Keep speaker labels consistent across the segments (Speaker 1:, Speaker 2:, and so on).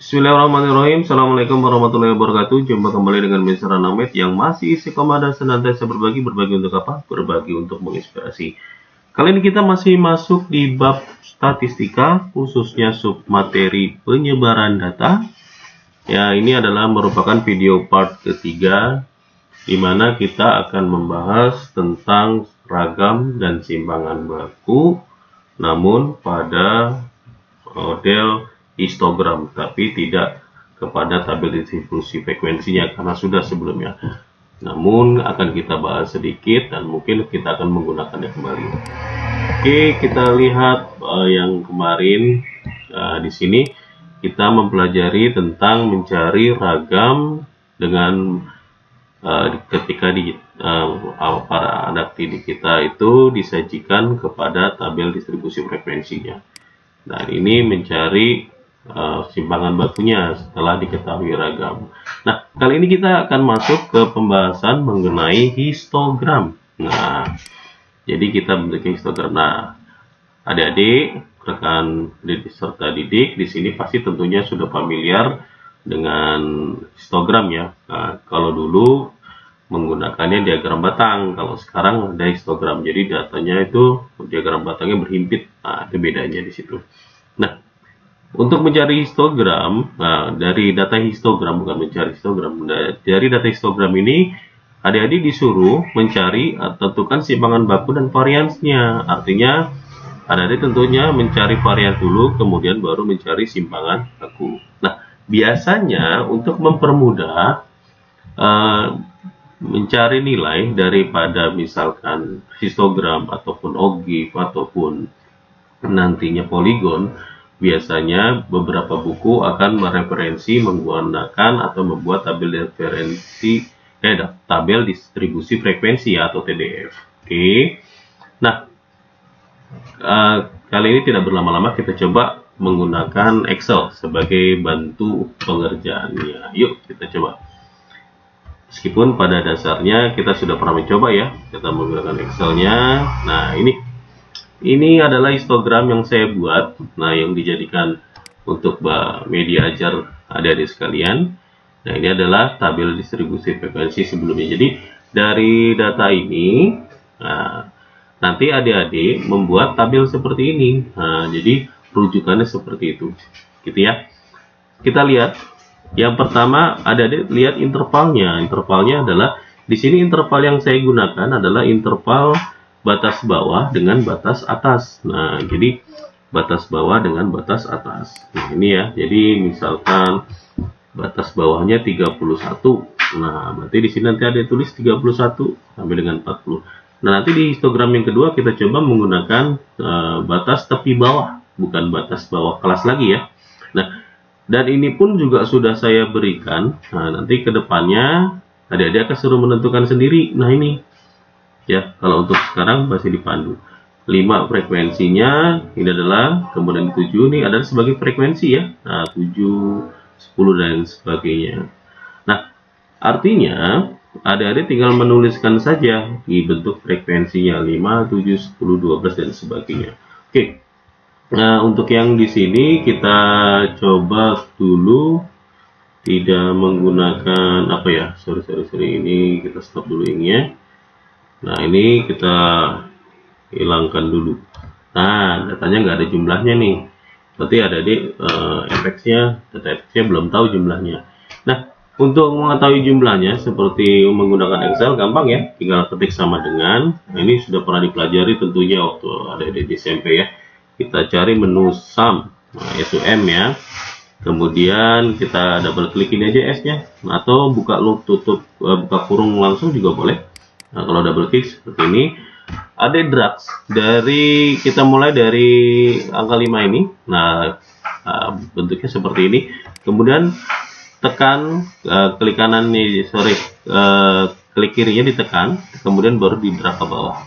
Speaker 1: Bismillahirrahmanirrahim. Assalamualaikum warahmatullahi wabarakatuh. Jumpa kembali dengan Mr. Named yang masih istiqomah dan senantiasa berbagi untuk apa? Berbagi untuk menginspirasi. Kali ini kita masih masuk di bab statistika, khususnya submateri penyebaran data. Ya, ini adalah merupakan video part ketiga, di mana kita akan membahas tentang ragam dan simpangan baku, namun pada model histogram, tapi tidak kepada tabel distribusi frekuensinya karena sudah sebelumnya. Namun akan kita bahas sedikit dan mungkin kita akan menggunakannya kembali. Oke, kita lihat yang kemarin di sini kita mempelajari tentang mencari ragam dengan ketika para anak didik kita itu disajikan kepada tabel distribusi frekuensinya. Nah, ini mencari simpangan bakunya setelah diketahui ragam. Nah, kali ini kita akan masuk ke pembahasan mengenai histogram. Nah, jadi kita bentuk histogram. Nah, adik-adik, rekan didik serta didik di sini pasti tentunya sudah familiar dengan histogram ya. Nah, kalau dulu menggunakannya diagram batang, kalau sekarang ada histogram. Jadi datanya itu diagram batangnya berhimpit. Nah, itu bedanya di situ. Nah, untuk mencari histogram, dari data histogram, bukan mencari histogram, dari data histogram ini adik-adik disuruh mencari tentukan simpangan baku dan variansnya. Artinya adik-adik tentunya mencari varians dulu, kemudian baru mencari simpangan baku. Nah, biasanya untuk mempermudah mencari nilai daripada misalkan histogram ataupun OGIF ataupun nantinya poligon, biasanya beberapa buku akan mereferensi menggunakan atau membuat tabel distribusi frekuensi atau TDF. Oke. Nah, kali ini tidak berlama-lama, kita coba menggunakan Excel sebagai bantu pengerjaannya. Yuk kita coba. Meskipun pada dasarnya kita sudah pernah mencoba ya, kita menggunakan Excelnya. Nah, ini adalah histogram yang saya buat, nah yang dijadikan untuk media ajar adik-adik sekalian. Nah, ini adalah tabel distribusi frekuensi sebelumnya. Jadi dari data ini, nanti adik-adik membuat tabel seperti ini. Nah, jadi rujukannya seperti itu, gitu ya. Kita lihat, yang pertama adik-adik lihat intervalnya. Intervalnya adalah di sini interval yang saya gunakan adalah interval batas bawah dengan batas atas. Nah, jadi batas bawah dengan batas atas. Nah, ini ya. Jadi misalkan batas bawahnya 31. Nah, berarti di sini nanti ada tulis 31 sampai dengan 40. Nah, nanti di histogram yang kedua kita coba menggunakan batas tepi bawah, bukan batas bawah kelas lagi ya. Nah, dan ini pun juga sudah saya berikan. Nah, nanti ke depannya adik-adik akan suruh menentukan sendiri. Nah, ini ya, kalau untuk sekarang masih dipandu 5 frekuensinya, ini adalah, kemudian 7 ini adalah sebagai frekuensi ya. Nah, 7, 10 dan sebagainya. Nah, artinya adik-adik tinggal menuliskan saja di bentuk frekuensinya 5, 7, 10, 12 dan sebagainya. Oke. Nah, untuk yang di sini kita coba dulu tidak menggunakan apa ya? Sorry, ini kita stop dulu ini ya. Nah, ini kita hilangkan dulu. Nah, datanya nggak ada jumlahnya nih. Berarti ada di data efeknya belum tahu jumlahnya. Nah, untuk mengetahui jumlahnya seperti menggunakan Excel gampang ya. Tinggal ketik sama dengan. Nah, ini sudah pernah dipelajari tentunya waktu ada di SMP ya. Kita cari menu sum, yaitu M ya. Kemudian kita double klik ini aja S-nya. Atau buka loop tutup, buka kurung langsung juga boleh. Nah, kalau double klik seperti ini, ada drag dari, kita mulai dari angka 5 ini. Nah, bentuknya seperti ini. Kemudian tekan klik kanan nih, klik kirinya ditekan, kemudian baru di drag ke bawah.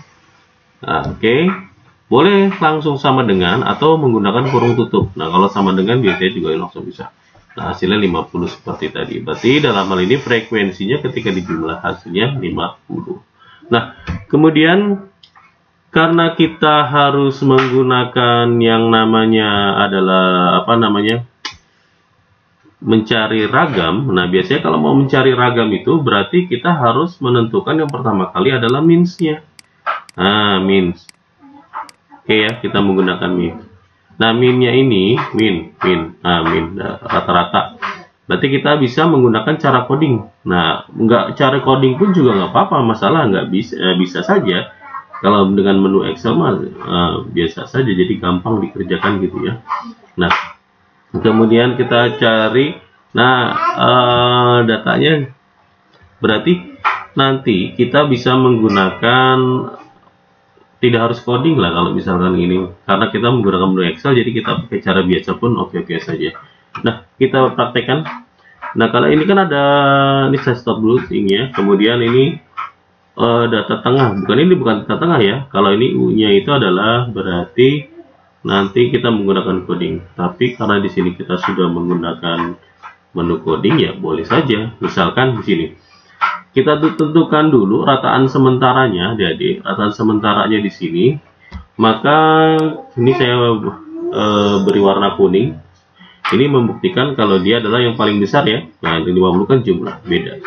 Speaker 1: Nah, oke. Boleh langsung sama dengan atau menggunakan kurung tutup. Nah, kalau sama dengan biasanya juga langsung bisa. Nah, hasilnya 50 seperti tadi. Berarti dalam hal ini frekuensinya ketika dijumlah hasilnya 50. Nah, kemudian karena kita harus menggunakan yang namanya adalah mencari ragam. Nah, biasanya kalau mau mencari ragam itu berarti kita harus menentukan yang pertama kali adalah means-nya. Nah, means. Oke ya, kita menggunakan means. Nah, min-nya ini, min, rata-rata. Berarti kita bisa menggunakan cara coding. Nah, cara coding pun juga nggak apa-apa, masalah nggak bisa saja. Kalau dengan menu Excel mah biasa saja, jadi gampang dikerjakan gitu ya. Nah, kemudian kita cari, datanya. Berarti nanti kita bisa menggunakan, tidak harus coding lah kalau misalkan ini, karena kita menggunakan menu Excel, jadi kita pakai cara biasa pun oke-oke saja. Nah, kita praktekkan. Nah, kalau ini kan ada, ini saya stop dulu ini ya. Kemudian ini data tengah, bukan data tengah ya. Kalau ini U-nya itu adalah berarti nanti kita menggunakan coding. Tapi karena di sini kita sudah menggunakan menu coding ya boleh saja. Misalkan di sini kita tentukan dulu rataan sementaranya, adik-adik. Rataan sementaranya di sini. Maka ini saya beri warna kuning. Ini membuktikan kalau dia adalah yang paling besar ya. Nah, ini 50 kan jumlah, beda.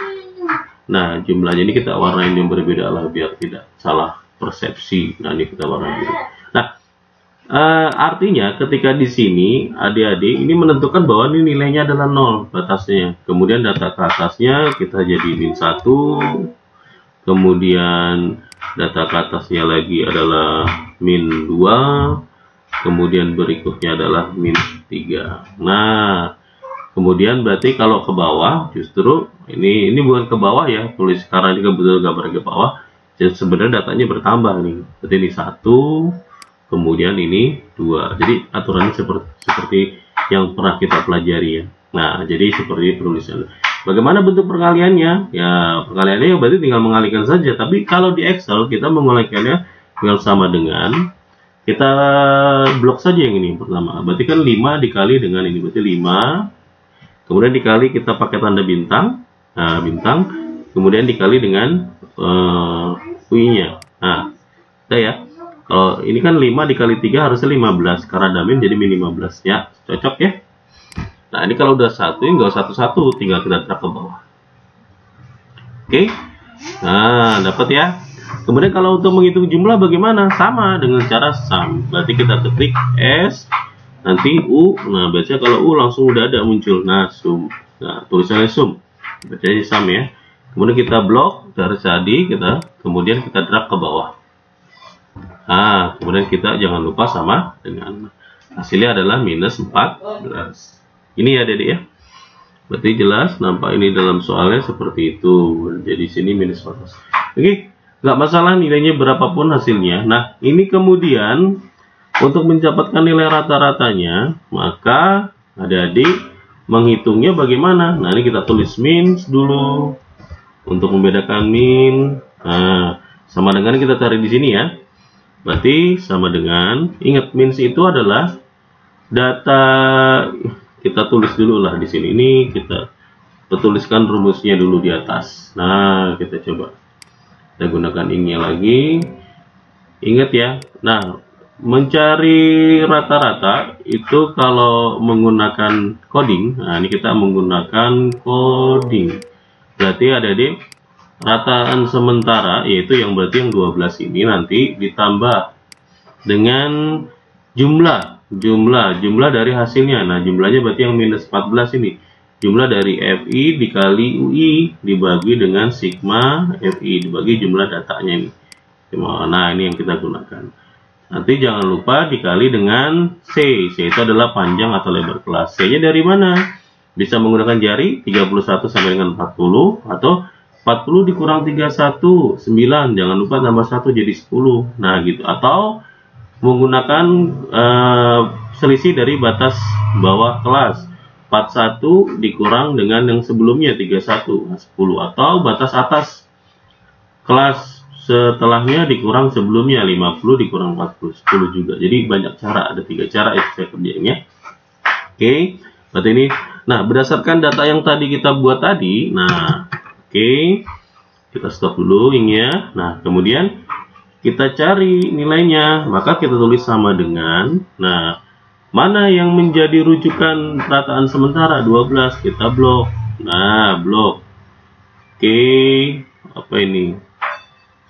Speaker 1: Nah, jumlahnya ini kita warnain yang berbeda lah biar tidak salah persepsi. Nah, ini kita warna biru. Nah, artinya ketika di sini adik-adik ini menentukan bahwa ini nilainya adalah 0 batasnya. Kemudian data ke atasnya kita jadi min 1. Kemudian data ke atasnya lagi adalah min 2. Kemudian berikutnya adalah min 3. Nah, kemudian berarti kalau ke bawah justru ini bukan ke bawah ya, tulis karena ini kebetulan gambar ke bawah. Jadi sebenarnya datanya bertambah nih. Berarti ini 1, kemudian ini 2. Jadi aturannya seperti yang pernah kita pelajari ya. Nah, jadi seperti penulisan. Bagaimana bentuk perkaliannya? Ya, perkaliannya berarti tinggal mengalihkan saja. Tapi kalau di Excel kita mengalihkannya tinggal sama dengan, kita blok saja yang ini pertama. Berarti kan 5 dikali dengan ini. Berarti 5. Kemudian dikali kita pakai tanda bintang. Nah, bintang. Kemudian dikali dengan UI-nya. Nah, udah ya. Kalau ini kan 5 dikali 3 harusnya 15. Karena ada min jadi min 15. Ya, cocok ya. Nah, ini kalau udah satu, nggak satu-satu. Tinggal kita drag ke bawah. Oke. Nah, dapat ya. Kemudian kalau untuk menghitung jumlah bagaimana? Sama dengan cara sum. Berarti kita ketik S, nanti U. Nah, biasanya kalau U langsung udah ada muncul. Nah, sum. Nah, tulisannya sum. Bacanya sum ya. Kemudian kita blok dari tadi kemudian kita drag ke bawah. Nah, kemudian kita jangan lupa sama dengan hasilnya adalah minus 14. Ini ya, Dedek ya. Berarti jelas nampak ini dalam soalnya seperti itu. Jadi sini minus 14. Oke. Nggak masalah nilainya berapapun hasilnya. Nah, ini kemudian untuk mendapatkan nilai rata-ratanya, maka adik-adik menghitungnya bagaimana? Nah, ini kita tulis min dulu untuk membedakan min. Nah, sama dengan kita cari di sini ya. Berarti sama dengan, ingat min itu adalah data, kita tulis dulu lah di sini. Ini kita tuliskan rumusnya dulu di atas. Nah, kita coba. Kita gunakan ing-nya lagi. Ingat ya. Nah, mencari rata-rata itu kalau menggunakan coding. Nah, ini kita menggunakan coding. Berarti ada di rataan sementara, yaitu yang berarti yang 12 ini nanti ditambah dengan jumlah dari hasilnya. Nah, jumlahnya berarti yang minus 14 ini. Jumlah dari FI dikali UI dibagi dengan sigma FI dibagi jumlah datanya ini. Nah, ini yang kita gunakan. Nanti jangan lupa dikali dengan C. C itu adalah panjang atau lebar kelas. C-nya dari mana? Bisa menggunakan jari 31 sampai dengan 40 atau 40 dikurang 31 9. Jangan lupa tambah 1 jadi 10. Nah, gitu. Atau menggunakan selisih dari batas bawah kelas. 41 dikurang dengan yang sebelumnya 31, 10, atau batas atas kelas setelahnya dikurang sebelumnya 50 dikurang 40, 10 juga. Jadi banyak cara, ada 3 cara itu saya kerjainnya. Oke, berarti ini. Nah, berdasarkan data yang tadi kita buat tadi, nah, oke, kita stop dulu ing-nya. Nah, kemudian kita cari nilainya, maka kita tulis sama dengan, nah, Mana yang menjadi rujukan rataan sementara? 12, kita blok. Nah, blok. Oke, apa ini?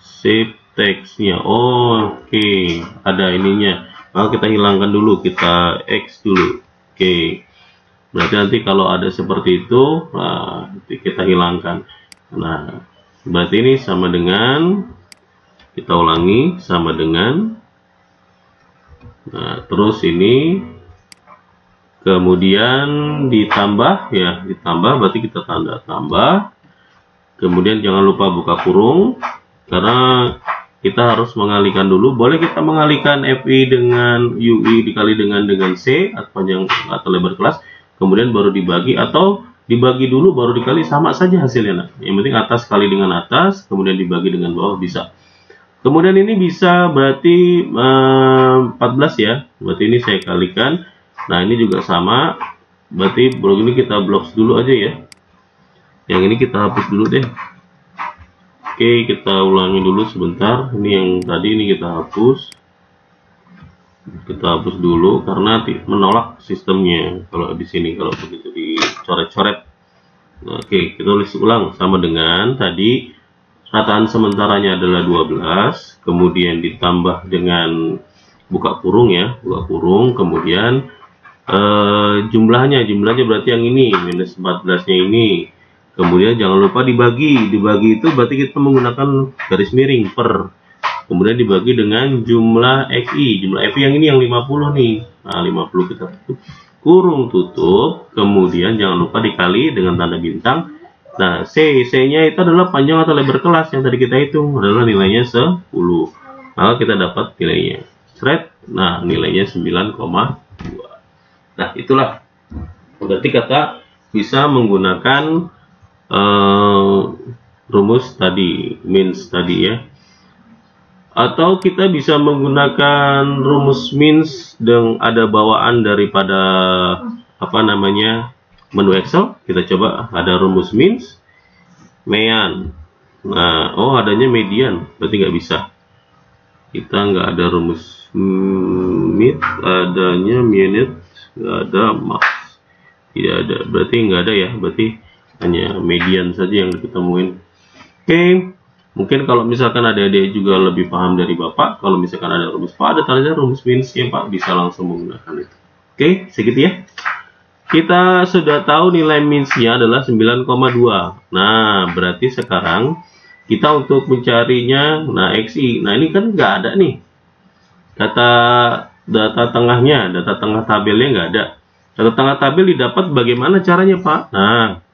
Speaker 1: Save text-nya. Oh, oke, ada ininya. Maka kita hilangkan dulu, kita X dulu. Oke. Berarti nanti kalau ada seperti itu, nah, kita hilangkan. Nah, berarti ini sama dengan, kita ulangi, sama dengan. Nah, terus ini kemudian ditambah ya, ditambah berarti kita tanda tambah. Kemudian jangan lupa buka kurung karena kita harus mengalihkan dulu. Boleh kita mengalihkan FI dengan UI dikali dengan C atau panjang atau lebar kelas, kemudian baru dibagi, atau dibagi dulu baru dikali, sama saja hasilnya. Nah, yang penting atas kali dengan atas, kemudian dibagi dengan bawah bisa. Kemudian ini bisa berarti 14 ya. Berarti ini saya kalikan. Nah, ini juga sama. Berarti blok ini kita blok dulu aja ya. Yang ini kita hapus dulu deh. Oke, kita ulangi dulu sebentar. Ini yang tadi ini kita hapus. Kita hapus dulu karena menolak sistemnya kalau di sini, kalau begitu dicoret-coret. Nah, oke, kita tulis ulang sama dengan tadi. Rataan sementaranya adalah 12, kemudian ditambah dengan buka kurung ya, buka kurung, kemudian jumlahnya berarti yang ini, minus 14-nya ini. Kemudian jangan lupa dibagi itu berarti kita menggunakan garis miring per. Kemudian dibagi dengan jumlah FI yang ini yang 50 nih. Nah, 50 kita tutup, kurung tutup, kemudian jangan lupa dikali dengan tanda bintang. Nah, C-nya itu adalah panjang atau lebar kelas yang tadi kita hitung, adalah nilainya 10. Maka kita dapat nilainya. Seret. Nah, nilainya 9,2. Nah, itulah. Berarti kita bisa menggunakan rumus tadi, means tadi ya. Atau kita bisa menggunakan rumus means dengan ada bawaan daripada apa namanya? Menu Excel. Kita coba, ada rumus means, mean. Nah, oh adanya median, berarti nggak bisa. Kita nggak ada rumus mid, adanya minute, nggak ada max, tidak ada. Berarti nggak ada ya, berarti hanya median saja yang diketemuin. Oke, mungkin kalau misalkan ada adik juga lebih paham dari Bapak, kalau misalkan ada rumus Pak, ada tanda rumus means ya Pak, bisa langsung menggunakan itu. Oke, segitu ya. Kita sudah tahu nilai means-nya adalah 9,2. Nah, berarti sekarang kita untuk mencarinya, nah XI. Nah, ini kan nggak ada nih. Data tengahnya, data tengah tabelnya nggak ada. Data tengah tabel didapat bagaimana caranya, Pak? Nah,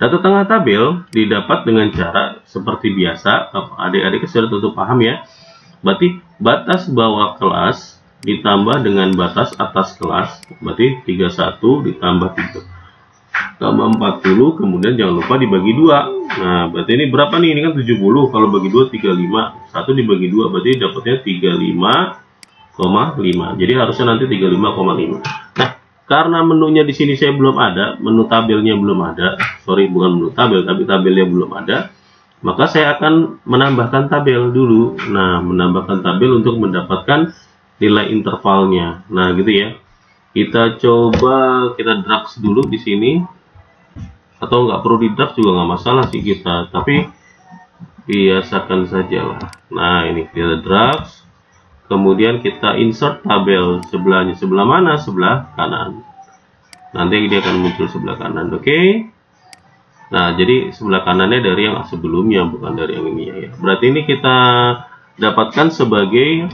Speaker 1: data tengah tabel didapat dengan cara seperti biasa. Adik-adik sudah tentu paham ya. Berarti batas bawah kelas ditambah dengan batas atas kelas, berarti 31 ditambah 3 tambah 40, kemudian jangan lupa dibagi 2. Nah, berarti ini berapa nih? Ini kan 70, kalau bagi 2 35, 1 dibagi 2 berarti dapatnya 35,5. Jadi harusnya nanti 35,5. Nah, karena menunya di sini saya belum ada, menu tabelnya belum ada, sorry bukan menu tabel tapi tabelnya belum ada, maka saya akan menambahkan tabel dulu. Nah, menambahkan tabel untuk mendapatkan nilai intervalnya. Nah, gitu ya. Kita coba kita drag dulu di sini, atau nggak perlu di drag juga nggak masalah sih kita, tapi biasakan saja lah. Nah, ini kita drag, kemudian kita insert tabel sebelahnya. Sebelah mana? Sebelah kanan. Nanti dia akan muncul sebelah kanan. Oke. Nah, jadi sebelah kanannya dari yang sebelumnya, bukan dari yang ini ya. Berarti ini kita dapatkan sebagai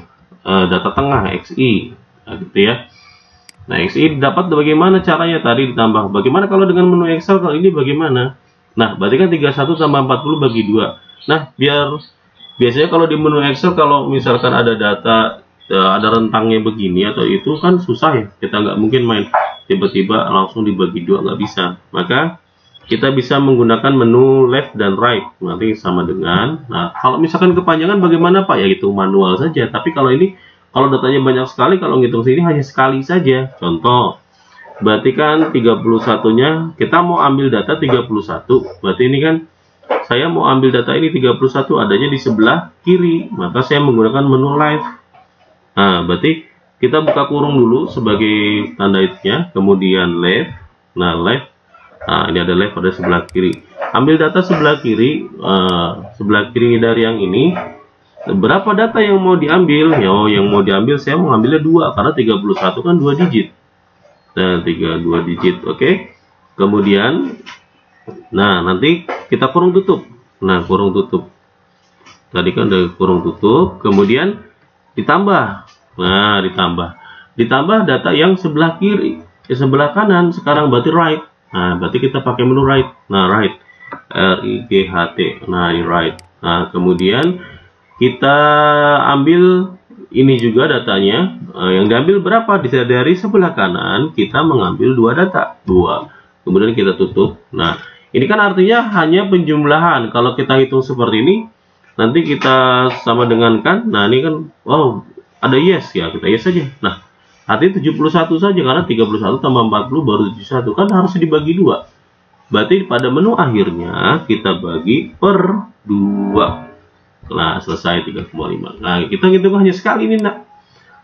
Speaker 1: data tengah XI, nah, gitu ya. Nah, XI dapat bagaimana caranya? Tadi ditambah. Bagaimana kalau dengan menu Excel? Kalau ini bagaimana? Nah, berarti kan 31 tambah 40 bagi 2. Nah, biasanya kalau di menu Excel, kalau misalkan ada data, ada rentangnya begini atau itu kan susah ya. Kita nggak mungkin main tiba-tiba langsung dibagi 2, nggak bisa. Maka kita bisa menggunakan menu left dan right, nanti sama dengan. Nah, kalau misalkan kepanjangan bagaimana Pak? Ya itu manual saja. Tapi kalau ini, kalau datanya banyak sekali, kalau ngitung sini hanya sekali saja. Contoh, berarti kan 31-nya, kita mau ambil data 31. Berarti ini kan, saya mau ambil data ini 31, adanya di sebelah kiri. Maka saya menggunakan menu left. Nah, berarti kita buka kurung dulu sebagai tanda itunya, kemudian left. Nah, left. Nah, ini ada left, ada sebelah kiri. Ambil data sebelah kiri dari yang ini. Berapa data yang mau diambil? Yang mau diambil, saya mau ambilnya 2 karena 31 kan 2 digit. Nah, 2 digit, oke. Kemudian, nah nanti kita kurung tutup. Nah, kurung tutup. Tadi kan udah kurung tutup, kemudian ditambah. Nah, ditambah data yang sebelah kiri, sebelah kanan. Sekarang berarti right. Nah, berarti kita pakai menu right. Nah, right, RIGHT. Nah, ini right. Nah, kemudian kita ambil ini juga datanya. Yang diambil berapa? Dari sebelah kanan kita mengambil 2 data, 2. Kemudian kita tutup. Nah, ini kan artinya hanya penjumlahan. Kalau kita hitung seperti ini, nanti kita sama dengan kan. Nah, ini kan, wow, ada yes ya, kita yes saja. Nah, artinya 71 saja karena 31 tambah 40 baru 71, kan harus dibagi 2. Berarti pada menu akhirnya kita bagi per 2. Nah, selesai 3,5. Nah, kita hitung hanya sekali ini, nak.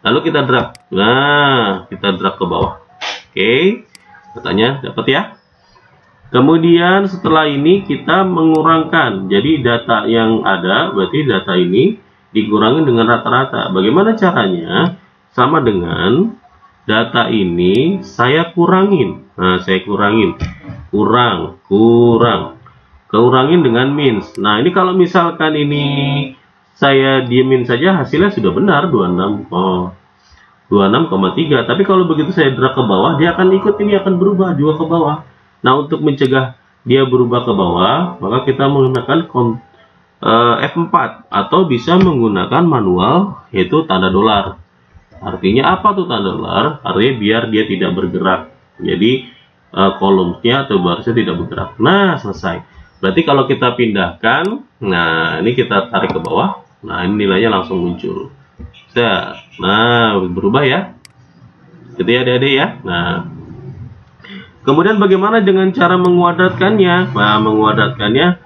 Speaker 1: Lalu kita drag. Nah, kita drag ke bawah. Oke, datanya dapat ya. Kemudian setelah ini kita mengurangkan. Jadi data yang ada, berarti data ini dikurangi dengan rata-rata. Bagaimana caranya? Sama dengan data ini saya kurangin. Nah, saya kurangin. Kurangin dengan means. Nah, ini kalau misalkan ini saya diemin saja, hasilnya sudah benar 26,3. Tapi kalau begitu saya drag ke bawah, dia akan ikut, ini akan berubah juga ke bawah. Nah, untuk mencegah dia berubah ke bawah, maka kita menggunakan F4 atau bisa menggunakan manual, yaitu tanda dolar. Artinya apa tuh tanda dolar? Artinya biar dia tidak bergerak. Jadi kolomnya atau barisnya tidak bergerak. Nah, selesai. Berarti kalau kita pindahkan, nah ini kita tarik ke bawah. Nah, ini nilainya langsung muncul. Nah, berubah ya. Gitu ya, adik-adik ya. Nah, kemudian bagaimana dengan cara menguadratkannya? Nah, menguadratkannya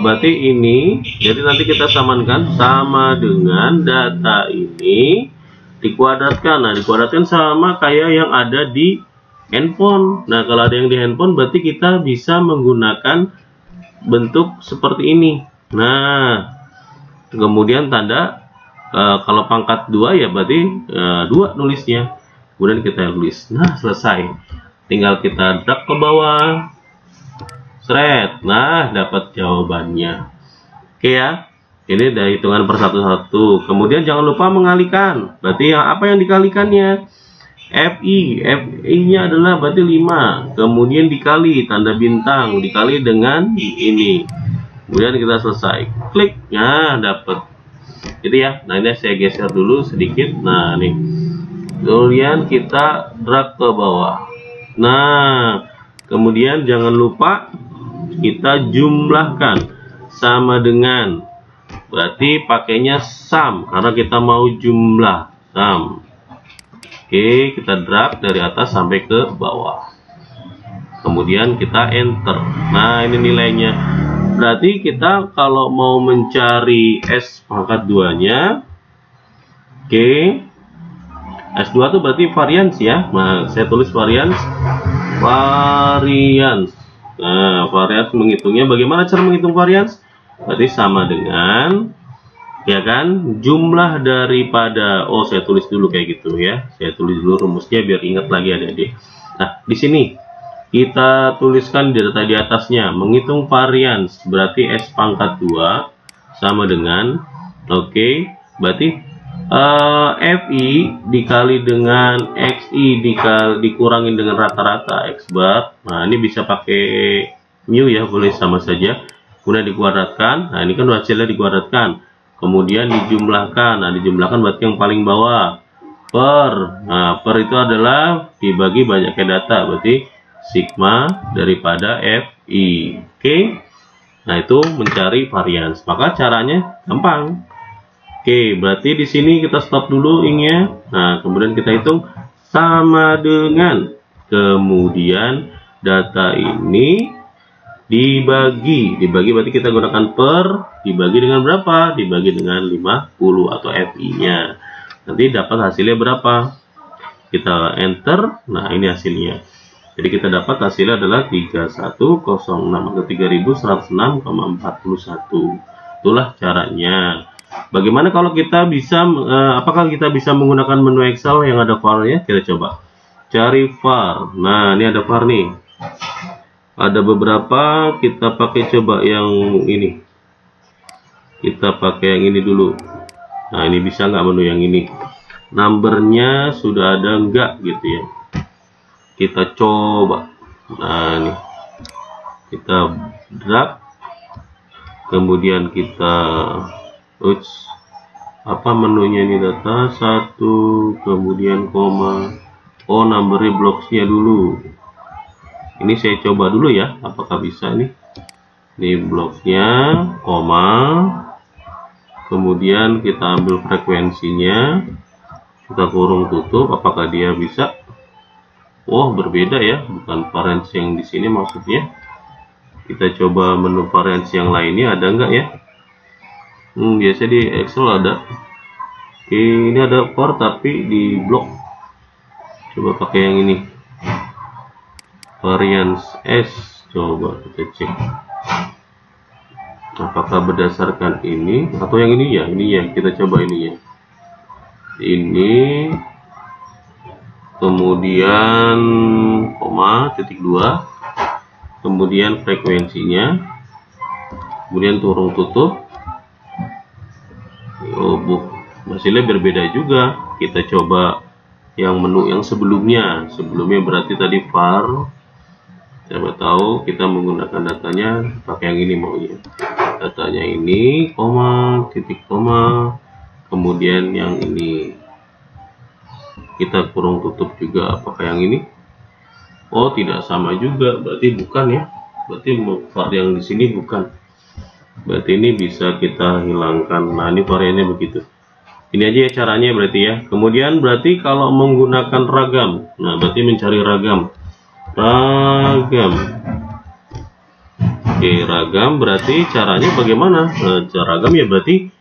Speaker 1: berarti ini, jadi nanti kita samakan sama dengan data ini dikuadratkan. Nah, dikuadratkan sama kayak yang ada di handphone. Nah, kalau ada yang di handphone berarti kita bisa menggunakan bentuk seperti ini. Nah, kemudian tanda kalau pangkat 2 ya berarti 2 nulisnya. Kemudian kita tulis. Nah, selesai. Tinggal kita drag ke bawah. Seret. Nah, dapat jawabannya. Oke ya. Ini dari hitungan per satu-satu. Kemudian jangan lupa mengalihkan. Berarti apa yang dikalikannya? FI-nya adalah berarti 5, kemudian dikali tanda bintang, dikali dengan ini, kemudian kita selesai, klik, nah dapat, gitu ya. Nah, ini saya geser dulu sedikit. Nah, nih, kemudian kita drag ke bawah. Nah, kemudian jangan lupa kita jumlahkan sama dengan, berarti pakainya sum karena kita mau jumlah sum. Oke, kita drag dari atas sampai ke bawah. Kemudian kita enter. Nah, ini nilainya. Berarti kita kalau mau mencari S pangkat 2-nya, oke, S2 itu berarti varians ya. Nah, saya tulis varians. Nah, varians menghitungnya. Bagaimana cara menghitung varians? Berarti sama dengan, ya kan, jumlah daripada, saya tulis dulu kayak gitu ya. Saya tulis dulu rumusnya biar ingat lagi adik-adik. Nah, di sini kita tuliskan di data di atasnya, menghitung varians berarti S pangkat 2 sama dengan, berarti FI dikali dengan XI dikurangin dengan rata-rata X bar. Nah, ini bisa pakai mu ya, boleh sama saja. Kemudian dikuadratkan. Nah, ini kan hasilnya dikuadratkan. Kemudian dijumlahkan. Nah, dijumlahkan berarti yang paling bawah per. Nah, per itu adalah dibagi banyaknya data, berarti sigma daripada FI. Oke. Nah, itu mencari varians. Maka caranya gampang. Oke, berarti di sini kita stop dulu ininya. Nah, kemudian kita hitung sama dengan, kemudian data ini dibagi berarti kita gunakan per, dibagi dengan berapa? Dibagi dengan 50 atau FI-nya. nanti dapat hasilnya berapa. Kita enter, nah ini hasilnya. Jadi kita dapat hasilnya adalah 3106 atau 3106,41. Itulah caranya. Bagaimana kalau kita bisa, apakah kita bisa menggunakan menu Excel yang ada var-nya? Kita coba cari var. Nah, ini ada var nih. Ada beberapa, kita pakai coba yang ini. Kita pakai yang ini dulu. Nah, ini bisa nggak menu yang ini? Numbernya sudah ada enggak gitu ya. Kita coba. Nah, ini. Kita drag. Kemudian kita apa menunya ini, data 1, kemudian koma. Oh, number blocksnya dulu. Ini saya coba dulu ya, apakah bisa nih. Ini blocksnya, koma. Kemudian kita ambil frekuensinya. Kita kurung tutup, apakah dia bisa? Oh, berbeda ya, bukan variance yang di sini maksudnya. Kita coba menu variance yang lainnya, ada nggak ya? Biasa di Excel ada. Oke, ini ada var tapi di blok. Coba pakai yang ini. Variance S, coba kita cek. Apakah berdasarkan ini atau yang ini ya? Ini ya, kita coba ini ya. Ini kemudian koma titik 2, kemudian frekuensinya, kemudian turun tutup. Oh, hasilnya berbeda juga. Kita coba yang menu yang sebelumnya. Sebelumnya berarti tadi var. Siapa tahu kita menggunakan datanya pakai yang ini maunya. Datanya ini koma titik koma. Kemudian yang ini kita kurung tutup juga, apakah yang ini? Oh, tidak sama juga, berarti bukan ya. Berarti var yang di sini bukan. Berarti ini bisa kita hilangkan. Nah, ini variannya begitu. Ini aja ya caranya berarti ya. Kemudian berarti kalau menggunakan ragam. Nah, berarti mencari ragam. Ragam. Oke, ragam berarti caranya bagaimana? Nah, cara ragam ya berarti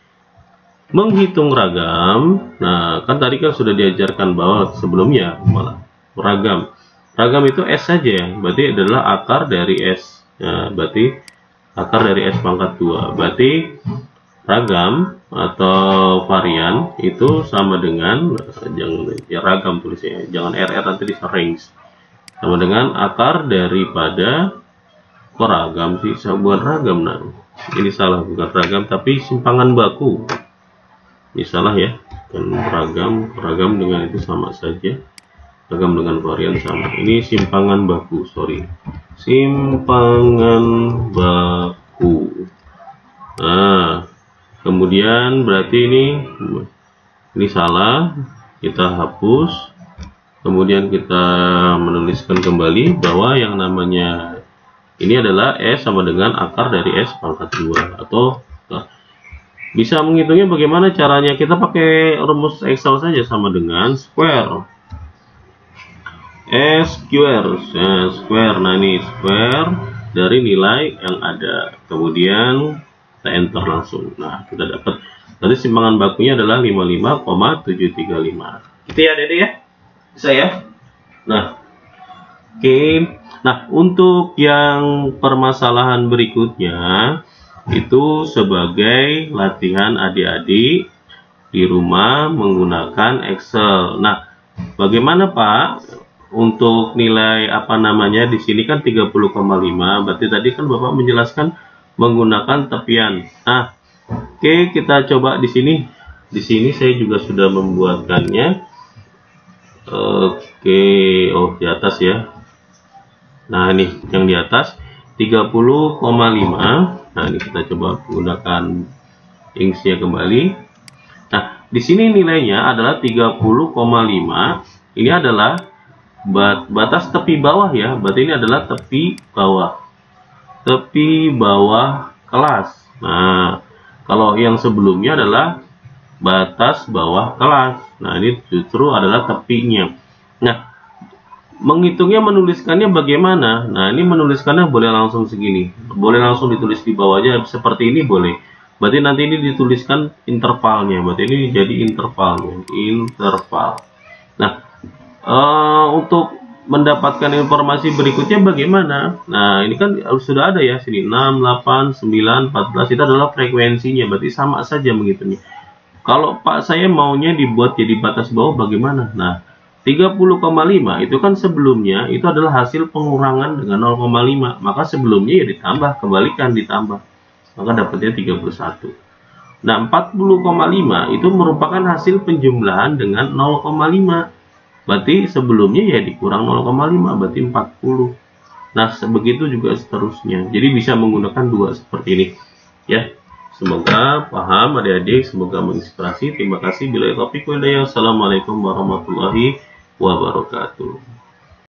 Speaker 1: menghitung ragam. Nah, kan tadi kan sudah diajarkan bahwa sebelumnya malah ragam. Ragam itu S saja ya. Berarti adalah akar dari S. Nah, berarti akar dari S pangkat 2. Berarti ragam atau varian itu sama dengan, jangan ya ragam tulisnya, jangan RR nanti di range. Sama dengan akar daripada, kok ragam sih, bukan ragam. Nah, ini salah, bukan ragam tapi simpangan baku. Ini salah ya, dan ragam dengan itu sama saja. Ragam dengan varian sama. Ini simpangan baku, sorry. Simpangan baku. Nah, kemudian berarti ini salah. Kita hapus. Kemudian kita menuliskan kembali bahwa yang namanya ini adalah S sama dengan akar dari S pangkat 2. Atau bisa menghitungnya bagaimana caranya? Kita pakai rumus Excel saja, sama dengan square. Square. Nah, ini square dari nilai yang ada. Kemudian kita enter langsung. Nah, kita dapat. Tadi simpangan bakunya adalah 55,735. Gitu ya, Dede ya? Bisa ya? Nah, oke. Nah, untuk yang permasalahan berikutnya itu sebagai latihan adik-adik di rumah menggunakan Excel. Nah, bagaimana Pak untuk nilai apa namanya di sini kan 30,5, berarti tadi kan Bapak menjelaskan menggunakan tepian. Nah, oke, kita coba di sini. Di sini saya juga sudah membuatkannya. Oke, oh di atas ya. Nah, ini yang di atas 30,5. Nah, ini kita coba menggunakan inksnya kembali. Nah, di sini nilainya adalah 30,5. Ini adalah batas tepi bawah ya. Berarti ini adalah tepi bawah. Tepi bawah kelas. Nah, kalau yang sebelumnya adalah batas bawah kelas. Nah, ini justru adalah tepinya. Nah, menghitungnya, menuliskannya bagaimana? Nah, ini menuliskannya boleh langsung segini. Boleh langsung ditulis di bawahnya seperti ini boleh. Berarti nanti ini dituliskan intervalnya. Berarti ini jadi intervalnya. Interval. Nah, untuk mendapatkan informasi berikutnya bagaimana? Nah, ini kan sudah ada ya. Sini 6, 8, 9, 14. Itu adalah frekuensinya. Berarti sama saja begitunya. Kalau Pak saya maunya dibuat jadi batas bawah bagaimana? Nah, 30,5 itu kan sebelumnya itu adalah hasil pengurangan dengan 0,5. Maka sebelumnya ya ditambah, kebalikan ditambah. Maka dapatnya 31. Nah, 40,5 itu merupakan hasil penjumlahan dengan 0,5. Berarti sebelumnya ya dikurang 0,5, berarti 40. Nah, begitu juga seterusnya. Jadi bisa menggunakan dua seperti ini. Ya. Semoga paham adik-adik, semoga menginspirasi. Terima kasih. Bila taufiq wal hidayah. Assalamualaikum warahmatullahi wabarakatuh.